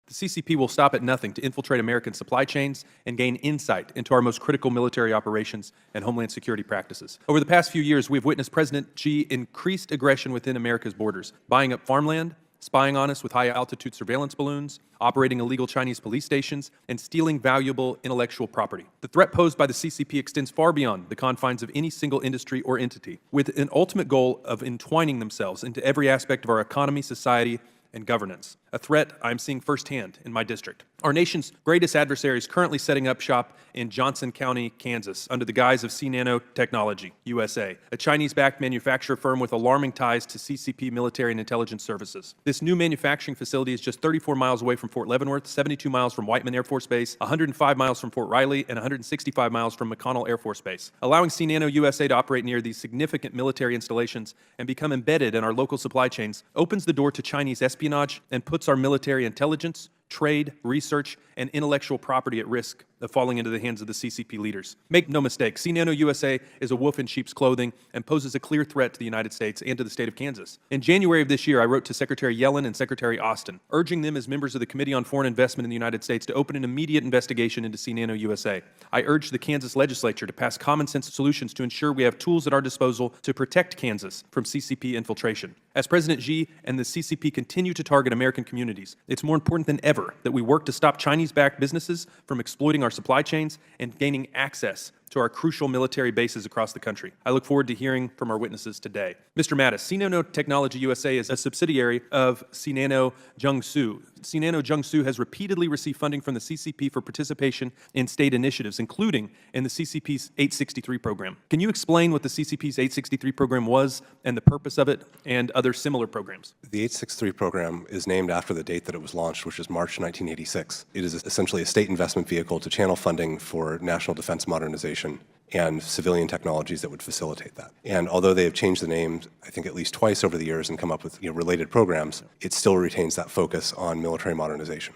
The CCP will stop at nothing to infiltrate American supply chains and gain insight into our most critical military operations and homeland security practices. Over the past few years, we've witnessed President Xi increased aggression within America's borders, buying up farmland, spying on us with high-altitude surveillance balloons, operating illegal Chinese police stations, and stealing valuable intellectual property. The threat posed by the CCP extends far beyond the confines of any single industry or entity, with an ultimate goal of entwining themselves into every aspect of our economy, society, and governance, a threat I'm seeing firsthand in my district. Our nation's greatest adversary is currently setting up shop in Johnson County, Kansas, under the guise of Nanotechnology USA, a Chinese-backed manufacturer firm with alarming ties to CCP military and intelligence services. This new manufacturing facility is just 34 miles away from Fort Leavenworth, 72 miles from Whiteman Air Force Base, 105 miles from Fort Riley, and 165 miles from McConnell Air Force Base. Allowing Nano USA to operate near these significant military installations and become embedded in our local supply chains opens the door to Chinese espionage and puts our military intelligence, trade, research, and intellectual property at risk of falling into the hands of the CCP leaders. Make no mistake, Nano USA is a wolf in sheep's clothing and poses a clear threat to the United States and to the state of Kansas. In January of this year, I wrote to Secretary Yellen and Secretary Austin, urging them as members of the Committee on Foreign Investment in the United States to open an immediate investigation into Nano USA. I urged the Kansas legislature to pass common sense solutions to ensure we have tools at our disposal to protect Kansas from CCP infiltration. As President Xi and the CCP continue to target American communities, it's more important than ever that we work to stop Chinese-backed businesses from exploiting our supply chains and gaining access to our crucial military bases across the country. I look forward to hearing from our witnesses today. Mr. Mattis, Nanotechnology USA is a subsidiary of Nano Jiangsu. Nano Jiangsu has repeatedly received funding from the CCP for participation in state initiatives, including in the CCP's 863 program. Can you explain what the CCP's 863 program was and the purpose of it and other similar programs? The 863 program is named after the date that it was launched, which is March 1986. It is essentially a state investment vehicle to channel funding for national defense modernization and civilian technologies that would facilitate that. And although they have changed the name, I think at least twice over the years and come up with related programs, it still retains that focus on military modernization.